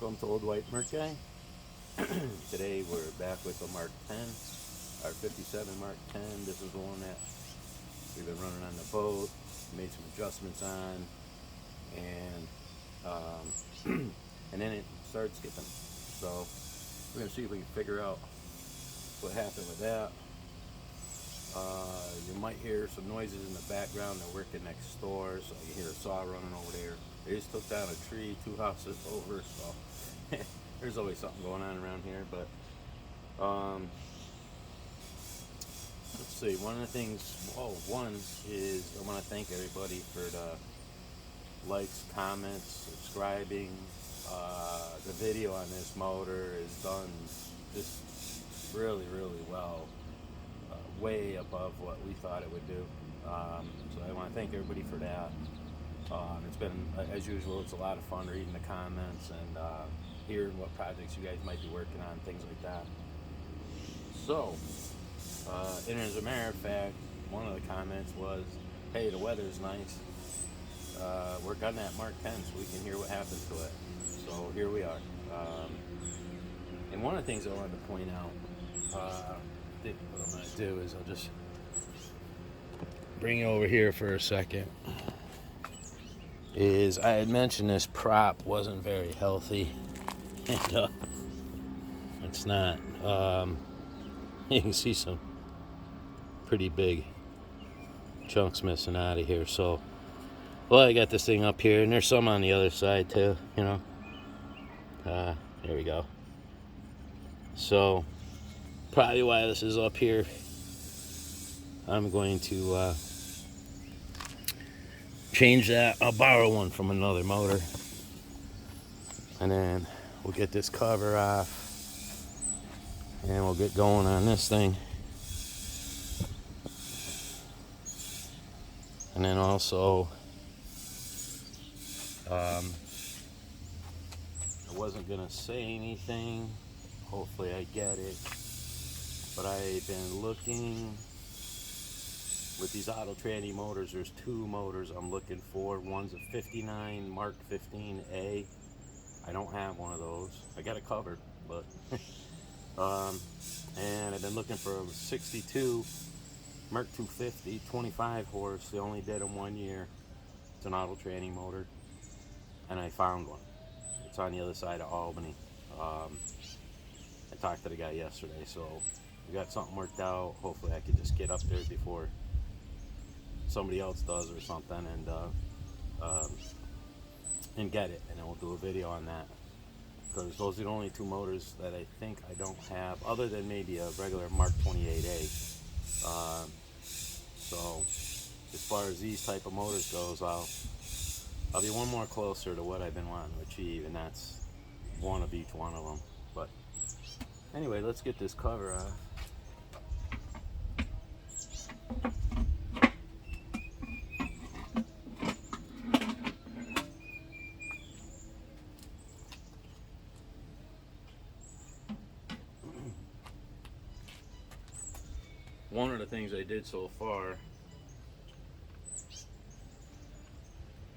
Welcome to Old White Mercury. Today we're back with the Mark 10, our 57 Mark 10. This is the one that we've been running on the boat, made some adjustments on, and and then it started skipping. So we're gonna see if we can figure out what happened with that. You might hear some noises in the background. They're working next door, so you hear a saw running over there. They just took down a tree 2 houses over, so there's always something going on around here. But let's see. One of the things, one is I want to thank everybody for the likes, comments, subscribing. The video on this motor is done just really, really well. Way above what we thought it would do. So I want to thank everybody for that. It's been, as usual, it's a lot of fun reading the comments and hearing what projects you guys might be working on, things like that. So, and as a matter of fact, one of the comments was, hey, the weather's nice. Work on that Mark 10 so we can hear what happens to it. So here we are. And one of the things I wanted to point out, what I'm going to do is I'll just bring it over here for a second. Is I had mentioned this prop wasn't very healthy, and it's not. You can see some pretty big chunks missing out of here. So, well, I got this thing up here, and there's some on the other side too. You know, there we go. So, probably why this is up here. I'm going to change that. I'll borrow one from another motor, and then we'll get this cover off, and we'll get going on this thing. And then also, I wasn't gonna say anything. Hopefully I get it. But I've been looking with these auto tranny motors. There's 2 motors I'm looking for. One's a 59 Mark 15A. I don't have one of those. I got it covered, but and I've been looking for a 62 Mark 250 25 horse. They only did them 1 year. It's an auto tranny motor, and I found one. It's on the other side of Albany. I talked to the guy yesterday, so we got something worked out. Hopefully I can just get up there before somebody else does or something, and get it, and then we'll do a video on that, because those are the only 2 motors that I think I don't have, other than maybe a regular Mark 28A. So as far as these type of motors goes, I'll be one more closer to what I've been wanting to achieve, and that's one of each one of them. But anyway, let's get this cover off. One of the things I did so far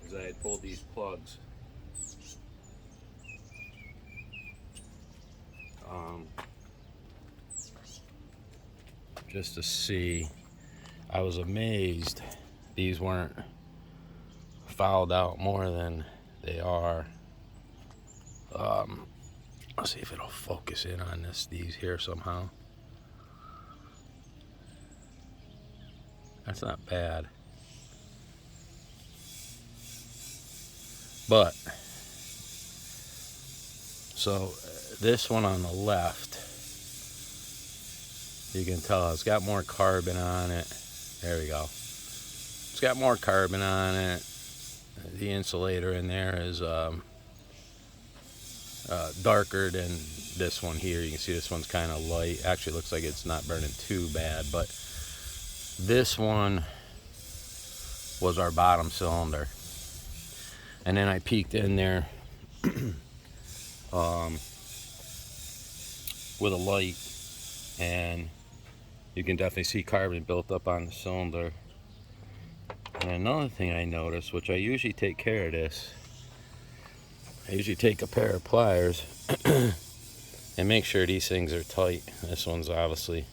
is I had pulled these plugs. Just to see. I was amazed these weren't fouled out more than they are. Let's see if it'll focus in on these here somehow. That's not bad. But, so this one on the left, you can tell it's got more carbon on it. There we go. It's got more carbon on it. The insulator in there is darker than this one here. You can see this one's kind of light. Actually, it looks like it's not burning too bad, but this one was our bottom cylinder. And then I peeked in there with a light, and you can definitely see carbon built up on the cylinder. And another thing I noticed, which I usually take care of this, I usually take a pair of pliers and make sure these things are tight. This one's obviously,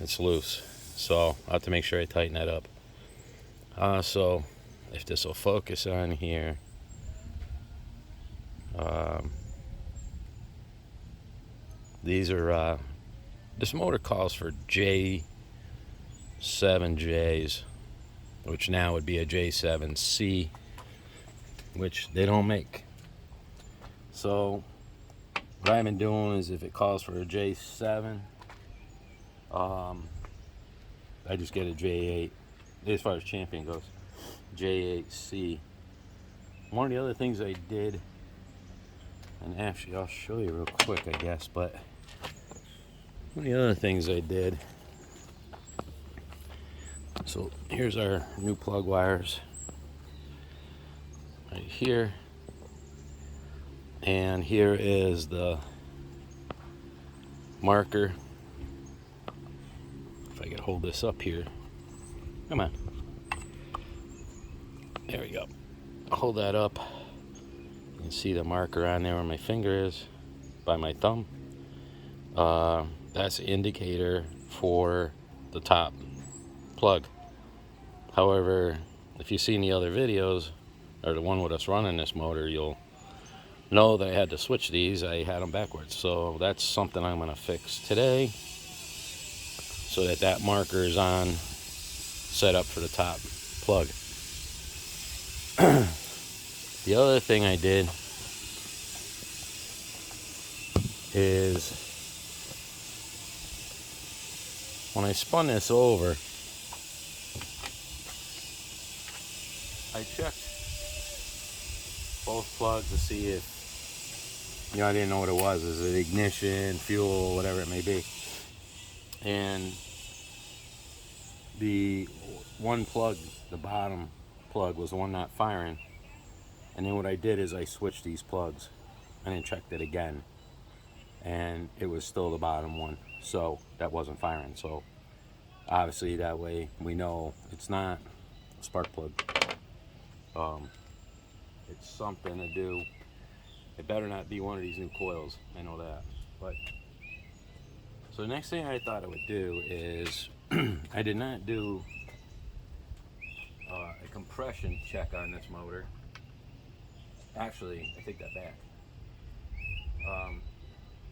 it's loose, so I have to make sure I tighten that up. So if this will focus on here, these are this motor calls for J7Js, which now would be a J7C, which they don't make. So what I've been doing is, if it calls for a J7, I just get a J8. As far as Champion goes, J8C. One of the other things I did, and actually I'll show you real quick, I guess, but one of the other things I did, so here's our new plug wires right here, and here is the marker. If I could hold this up here, come on, there we go. I'll hold that up. You can see the marker on there where my finger is by my thumb. That's the indicator for the top plug. However, if you've seen the other videos, or the one with us running this motor, you'll know that I had to switch these. I had them backwards, so that's something I'm going to fix today, so that that marker is on, set up for the top plug. The other thing I did is, when I spun this over, I checked both plugs to see if, I didn't know what it was. Is it ignition, fuel, whatever it may be? And the one plug, the bottom plug, was the one not firing. And then what I did is I switched these plugs and then checked it again, and it was still the bottom one, so that wasn't firing. So obviously that way we know it's not a spark plug. It's something to do. It better not be one of these new coils, I know that. But so the next thing I thought I would do is I did not do a compression check on this motor. Actually, I take that back.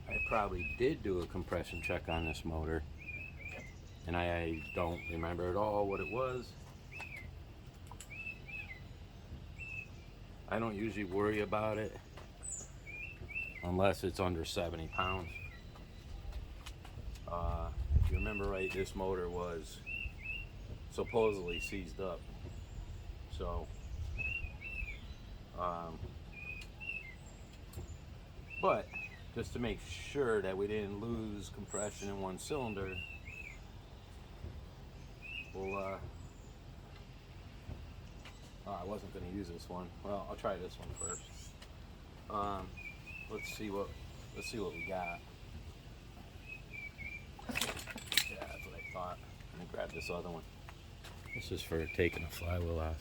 I probably did do a compression check on this motor, and I don't remember at all what it was. I don't usually worry about it unless it's under 70 pounds. If you remember right, this motor was supposedly seized up. So, but just to make sure that we didn't lose compression in one cylinder, we'll, I wasn't going to use this one. Well, I'll try this one first. Let's see what we got. Yeah, that's what I thought. Let me grab this other one. This is for taking the flywheel off.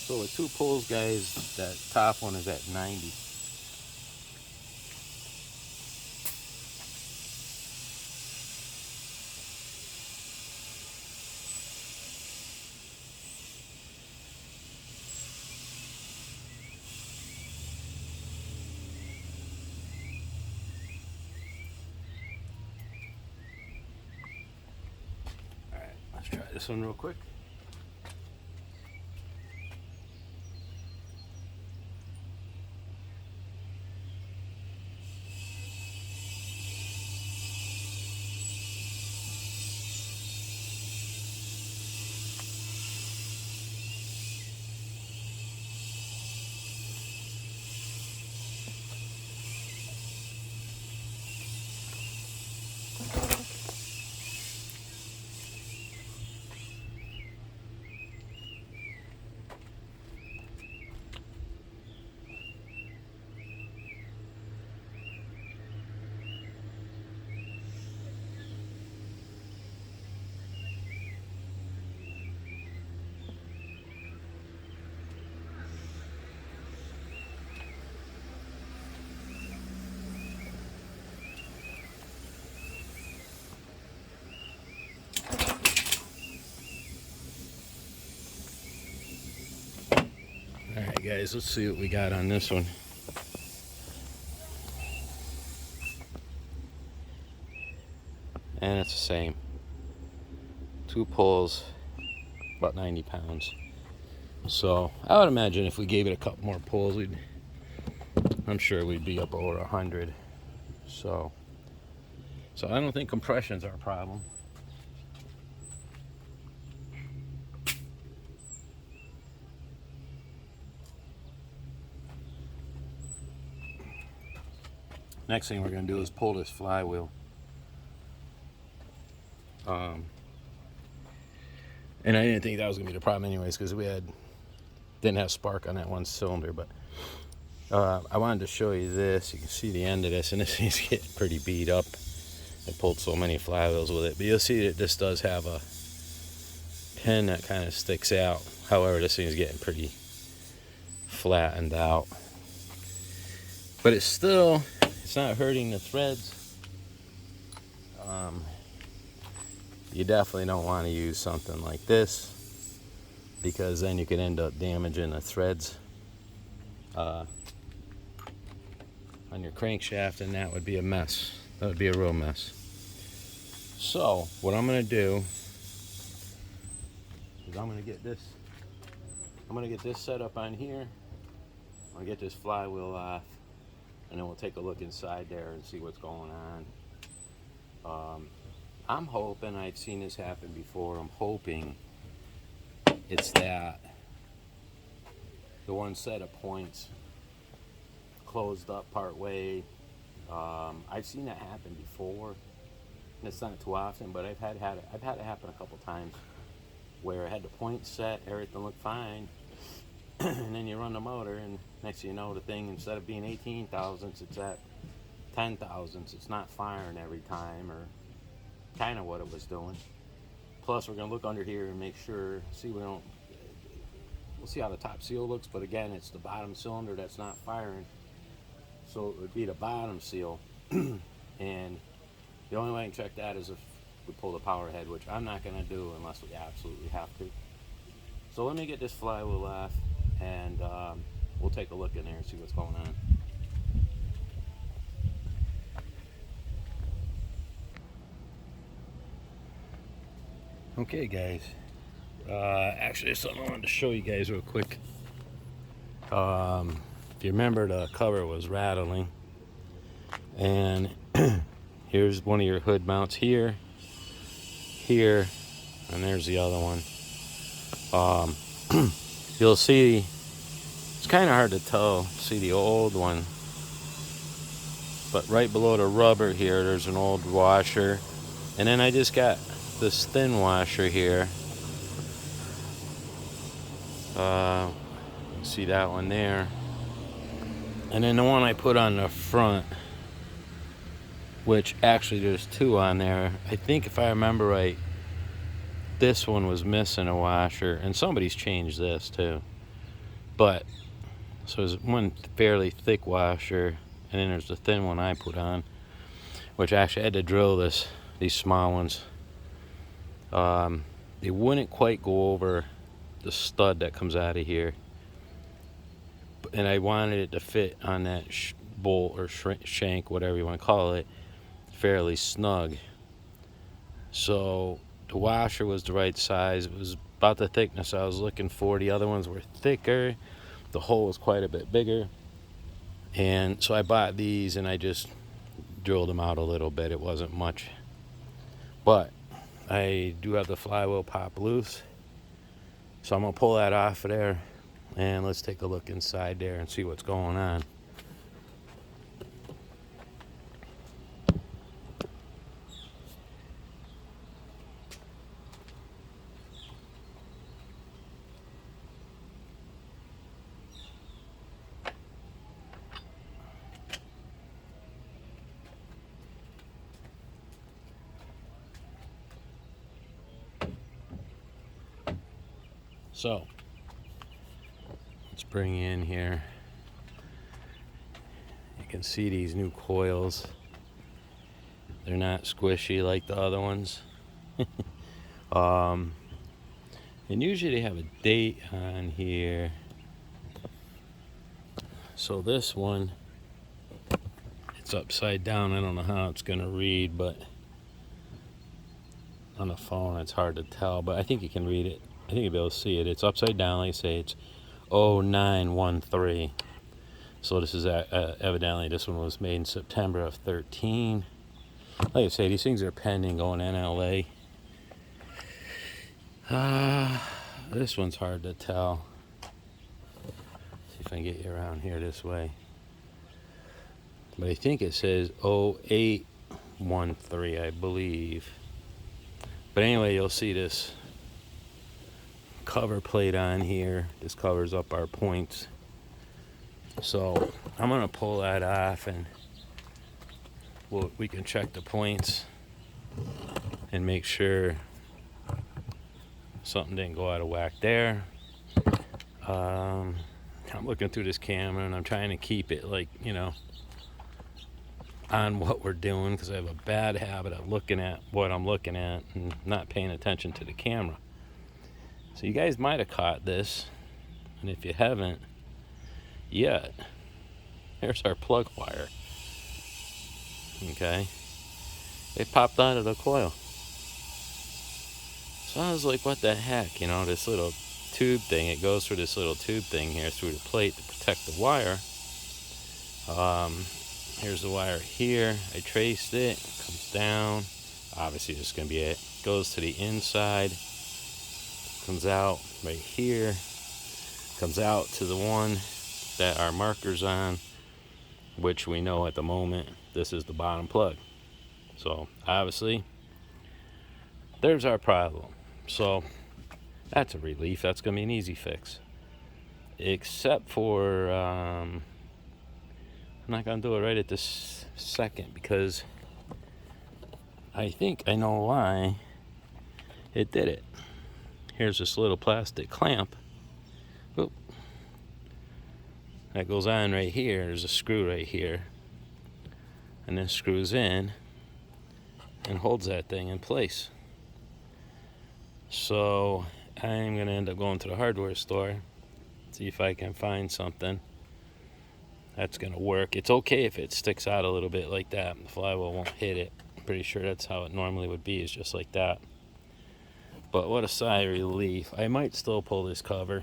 So with 2 pulls, guys, that top one is at 90. All right, let's try this one real quick. All right, guys, let's see what we got on this one. And it's the same. 2 pulls, about 90 pounds. So I would imagine if we gave it a couple more pulls, I'm sure we'd be up over 100. So I don't think compression's our problem. Next thing we're going to do is pull this flywheel. And I didn't think that was going to be the problem anyways, because we didn't have spark on that one cylinder. But I wanted to show you this. You can see the end of this, and this thing's getting pretty beat up. I pulled so many flywheels with it. But you'll see that this does have a pin that kind of sticks out. However, this thing's getting pretty flattened out. But it's not hurting the threads. You definitely don't want to use something like this, because then you could end up damaging the threads on your crankshaft, and that would be a mess. That would be a real mess. So what I'm going to do is I'm going to get this set up on here. I'm going to get this flywheel off, and then we'll take a look inside there and see what's going on. I'm hoping, I've seen this happen before, I'm hoping it's that the one set of points closed up part way. I've seen that happen before, and it's not too often, but I've had it happen a couple times where I had the point set, everything looked fine, and then you run the motor, and next thing you know, the thing, instead of being 18 thousandths, it's at 10 thousandths. It's not firing every time, or kind of what it was doing. Plus, we're going to look under here and make sure, we'll see how the top seal looks, but again, it's the bottom cylinder that's not firing, so it would be the bottom seal. And the only way I can check that is if we pull the power head, which I'm not going to do unless we absolutely have to. So let me get this flywheel off, and we'll take a look in there and see what's going on. Okay, guys, actually there's something I wanted to show you guys real quick. If you remember, the cover was rattling, and here's one of your hood mounts here, and there's the other one. You'll see, it's kind of hard to tell, see the old one, but right below the rubber here, there's an old washer, and then I just got this thin washer here. See that one there, and then the one I put on the front, which actually there's 2 on there. I think if I remember right, this one was missing a washer, and somebody's changed this too. But so there's one fairly thick washer, and then there's the thin one I put on, which actually I had to drill these small ones. They wouldn't quite go over the stud that comes out of here, and I wanted it to fit on that bolt or shank, whatever you want to call it, fairly snug. So the washer was the right size. It was about the thickness I was looking for. The other ones were thicker. The hole was quite a bit bigger. And so I bought these and I just drilled them out a little bit. It wasn't much. But I do have the flywheel pop loose. So I'm going to pull that off of there. And let's take a look inside there and see what's going on. So let's bring in here. You can see these new coils. They're not squishy like the other ones. And usually they have a date on here. So this one, it's upside down. I don't know how it's gonna read, but on the phone it's hard to tell, but I think you can read it. I think you'll be able to see it. It's upside down, like I say, it's 0913. So this is evidently, this one was made in September of 13. Like I say, these things are pending going NLA. This one's hard to tell. See if I can get you around here this way. But I think it says 0813, I believe. But anyway, you'll see this cover plate on here. This covers up our points. So I'm gonna pull that off, and we can check the points and make sure something didn't go out of whack there. I'm looking through this camera and I'm trying to keep it, like, you know, on what we're doing, because I have a bad habit of looking at what I'm looking at and not paying attention to the camera. So you guys might have caught this, and if you haven't yet, here's our plug wire. Okay, it popped out of the coil. So I was like, what the heck, you know, this little tube thing, it goes through this little tube thing here through the plate to protect the wire. Here's the wire here. I traced it, comes down. Obviously this is going to be it. Goes to the inside, comes out right here, comes out to the one that our marker's on, which we know at the moment this is the bottom plug. So obviously there's our problem. So that's a relief. That's going to be an easy fix. Except for I'm not going to do it right at this second, because I think I know why it did it. Here's this little plastic clamp. Oop. That goes on right here. There's a screw right here. And this screws in and holds that thing in place. So I'm going to end up going to the hardware store, see if I can find something that's going to work. It's okay if it sticks out a little bit like that. The flywheel won't hit it. I'm pretty sure that's how it normally would be, is just like that. But what a sigh of relief. I might still pull this cover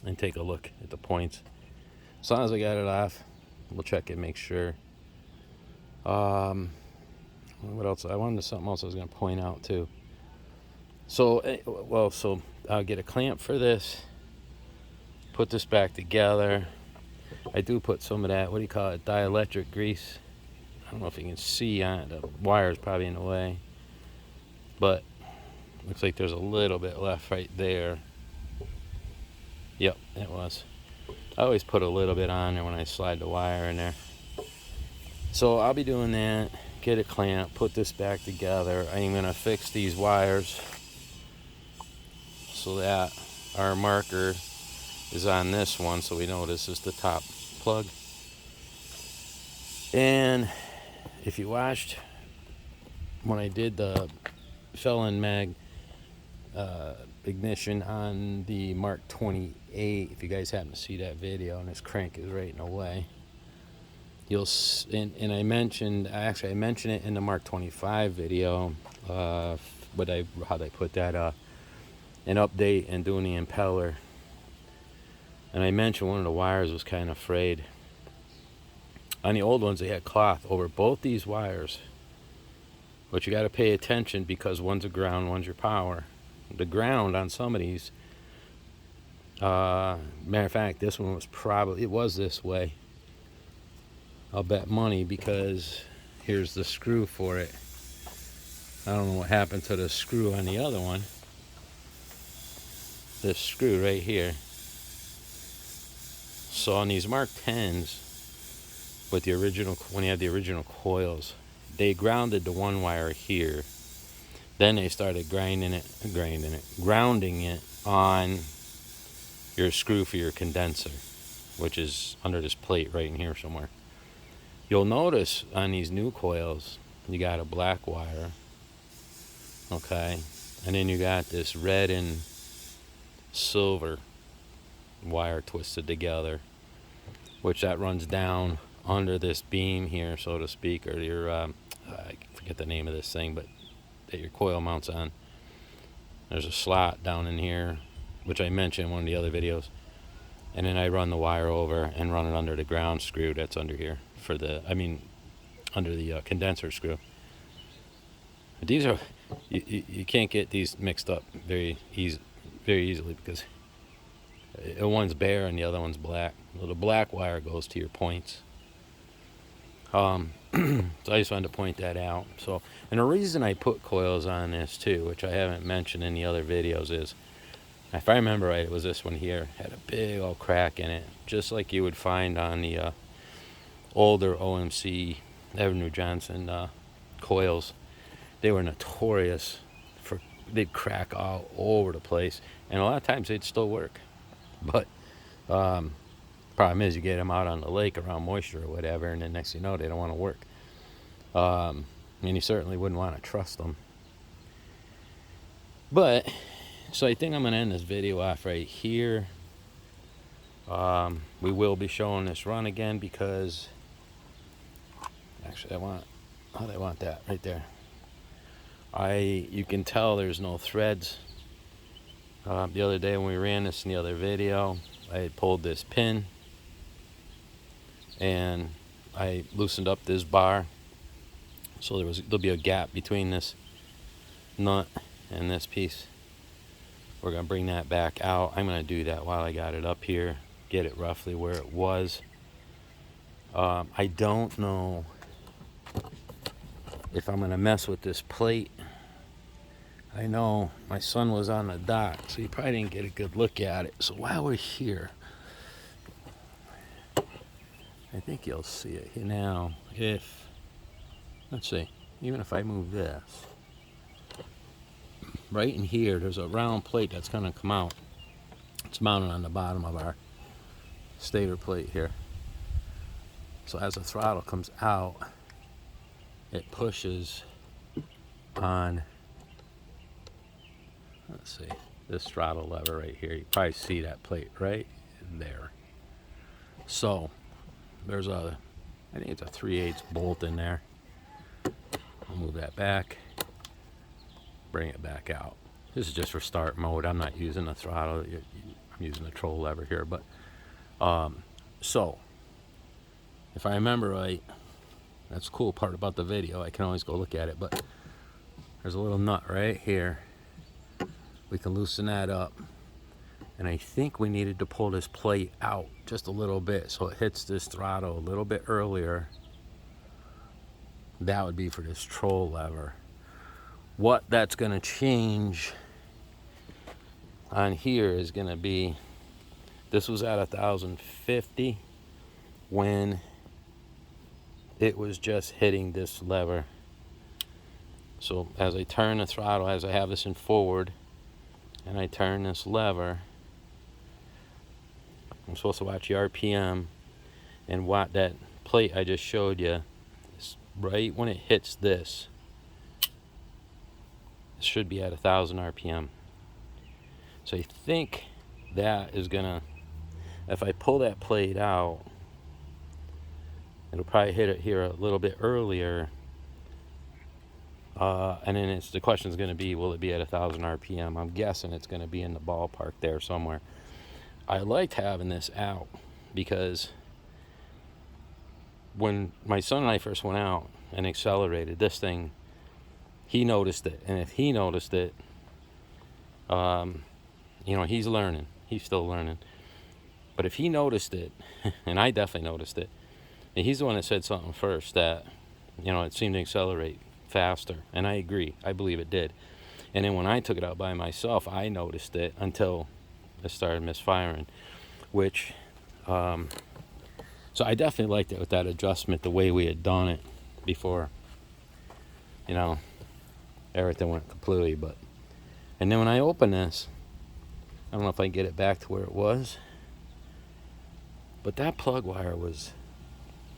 and take a look at the points. As long as I got it off, we'll check it, make sure. What else? I wanted something else I was going to point out too. So I'll get a clamp for this, put this back together. I do put some of that, what do you call it, dielectric grease. I don't know if you can see on it, the wire's probably in the way, but looks like there's a little bit left right there. Yep, it was. I always put a little bit on there when I slide the wire in there. So I'll be doing that, get a clamp, put this back together. I'm going to fix these wires so that our marker is on this one, so we know this is the top plug. And if you watched when I did the Felon Mag ignition on the Mark 28, if you guys happen to see that video, and this crank is right in the way, you'll and I mentioned I mentioned it in the Mark 25 video, how they put that an update and doing the impeller, and I mentioned one of the wires was kind of frayed. On the old ones, they had cloth over both these wires, but you got to pay attention because one's a ground, one's your power. The ground on some of these, matter of fact, this one was this way. I'll bet money, because here's the screw for it. I don't know what happened to the screw on the other one. This screw right here. So on these Mark 10s, with the original, when you have the original coils, they grounded the one wire here. Then they started grounding it on your screw for your condenser, which is under this plate right in here somewhere. You'll notice on these new coils, you got a black wire, okay, and then you got this red and silver wire twisted together, which that runs down under this beam here, so to speak, or your I forget the name of this thing, but that your coil mounts on. There's a slot down in here, which I mentioned in one of the other videos, and then I run the wire over and run it under the ground screw that's under here for the, under the condenser screw. But these are, you can't get these mixed up very easily, because one's bare and the other one's black. Well, the black wire goes to your points. So I just wanted to point that out. So, and the reason I put coils on this too, which I haven't mentioned in the other videos, is, if I remember right, it was this one here, had a big old crack in it, just like you would find on the older OMC Evan Johnson coils. They were notorious for, they'd crack all over the place, and a lot of times they'd still work. But problem is, you get them out on the lake around moisture or whatever, and then next thing you know, they don't want to work. And you certainly wouldn't want to trust them. But, so I think I'm going to end this video off right here. We will be showing this run again, because actually I want that right there. You can tell there's no threads. The other day when we ran this in the other video, I had pulled this pin and I loosened up this bar, so there'll be a gap between this nut and this piece. We're gonna bring that back out. I'm gonna do that while I got it up here, get it roughly where it was. I don't know if I'm gonna mess with this plate. I know my son was on the dock, so he probably didn't get a good look at it. So while we're here, I think you'll see it now. If, let's see, even if I move this, right in here, there's a round plate that's gonna come out. It's mounted on the bottom of our stator plate here. So as the throttle comes out, it pushes on, let's see, this throttle lever right here. You probably see that plate right there. So there's I think it's a 3/8 bolt in there. I'll move that back, bring it back out. This is just for start mode. I'm not using the throttle. I'm using the control lever here. But so if I remember right, that's the cool part about the video. I can always go look at it, but there's a little nut right here. We can loosen that up, and I think we needed to pull this plate out just a little bit so it hits this throttle a little bit earlier. That would be for this control lever. What that's going to change on here is going to be, this was at 1050 when it was just hitting this lever. So as I turn the throttle, as I have this in forward, and I turn this lever, I'm supposed to watch the RPM, and what that plate I just showed you, right when it hits this, it should be at 1,000 RPM. So I think that is gonna, if I pull that plate out, it'll probably hit it here a little bit earlier. And then the question is going to be, will it be at 1,000 RPM? I'm guessing it's going to be in the ballpark there somewhere. I liked having this out because when my son and I first went out and accelerated this thing, he noticed it. And if he noticed it, he's learning. He's still learning. But if he noticed it, and I definitely noticed it, and he's the one that said something first that, it seemed to accelerate faster. And I agree. I believe it did. And then when I took it out by myself, I noticed it until it started misfiring, which, so I definitely liked it with that adjustment, the way we had done it before, everything went completely. And then when I open this, I don't know if I can get it back to where it was, but that plug wire was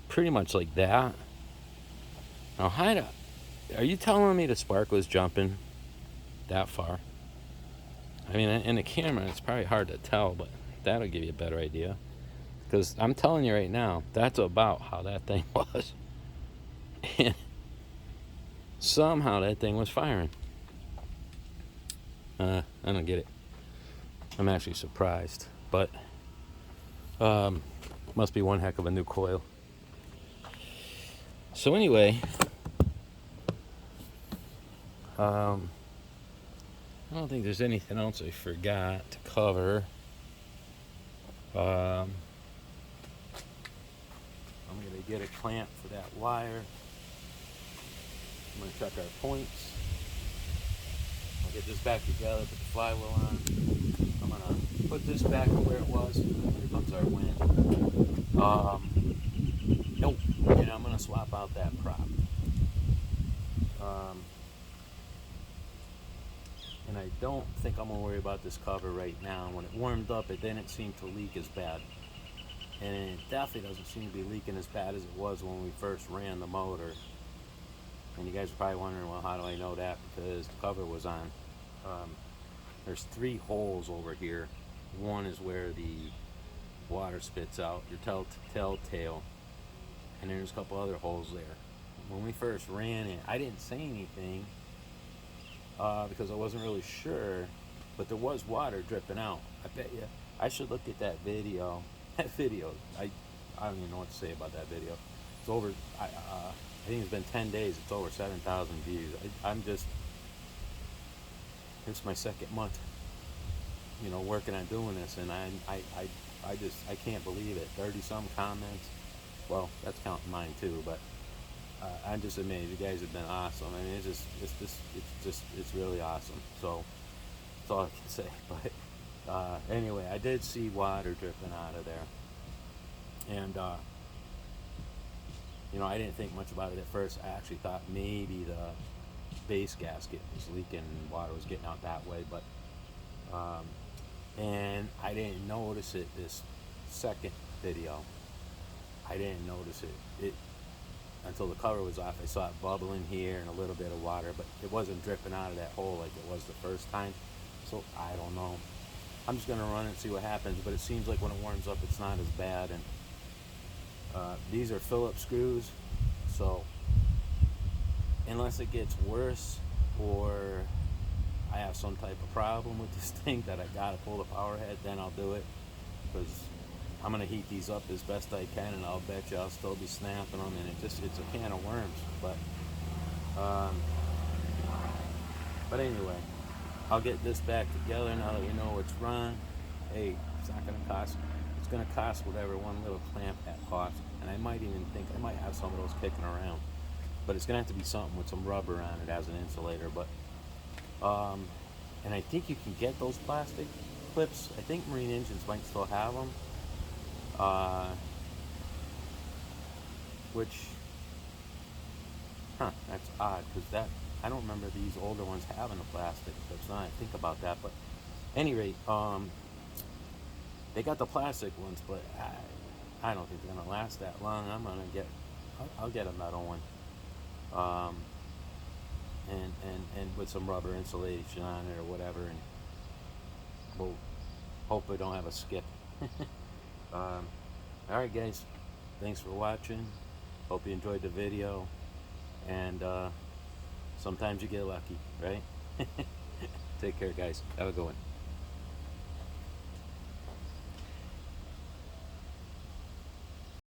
pretty much like that. Now, are you telling me the spark was jumping that far? I mean, in the camera, it's probably hard to tell, but that'll give you a better idea. Because I'm telling you right now, that's about how that thing was. And somehow that thing was firing. I don't get it. I'm actually surprised. But must be one heck of a new coil. So anyway, I don't think there's anything else I forgot to cover. I'm going to get a clamp for that wire. I'm going to check our points. I'll get this back together, put the flywheel on. I'm going to put this back where it was. Here comes our wind. And I'm going to swap out that prop. And I don't think I'm going to worry about this cover right now. When it warmed up, it didn't seem to leak as bad. And it definitely doesn't seem to be leaking as bad as it was when we first ran the motor. And you guys are probably wondering, well, how do I know that? Because the cover was on. There's 3 holes over here. One is where the water spits out, your telltale. And there's a couple other holes there. When we first ran it, I didn't say anything because I wasn't really sure, but there was water dripping out. I bet you I should look at that video. That video, I don't even know what to say about that video. It's over. I think it's been 10 days. It's over 7,000 views. It's my second month, working on doing this, and I can't believe it. 30-some comments. Well, that's counting mine too, but I'm just amazed. You guys have been awesome. I mean, it's really awesome. So that's all I can say. But anyway, I did see water dripping out of there, and I didn't think much about it at first. I actually thought maybe the base gasket was leaking and water was getting out that way, but and I didn't notice it this second video. I didn't notice it until the cover was off. I saw it bubbling here and a little bit of water, but it wasn't dripping out of that hole like it was the first time. So I don't know. I'm just going to run it and see what happens, but it seems like when it warms up, it's not as bad. And these are Phillips screws, so unless it gets worse or I have some type of problem with this thing that I got to pull the power head, then I'll do it, because I'm going to heat these up as best I can, and I'll bet you I'll still be snapping them, and it's a can of worms. But anyway, I'll get this back together now that we know it's run. Hey, it's not going to cost. It's going to cost whatever one little clamp that costs, and I might even think I might have some of those kicking around. But it's going to have to be something with some rubber on it as an insulator. But and I think you can get those plastic clips. I think marine engines might still have them. That's odd, because I don't remember these older ones having the plastic clips. Now I think about that, but at any rate, They got the plastic ones, but I don't think they're gonna last that long. I'll get a metal one, um, and with some rubber insulation on it or whatever, and we'll hope we don't have a skip. All right, guys, thanks for watching. Hope you enjoyed the video, and sometimes you get lucky, right? Take care, guys. Have a good one.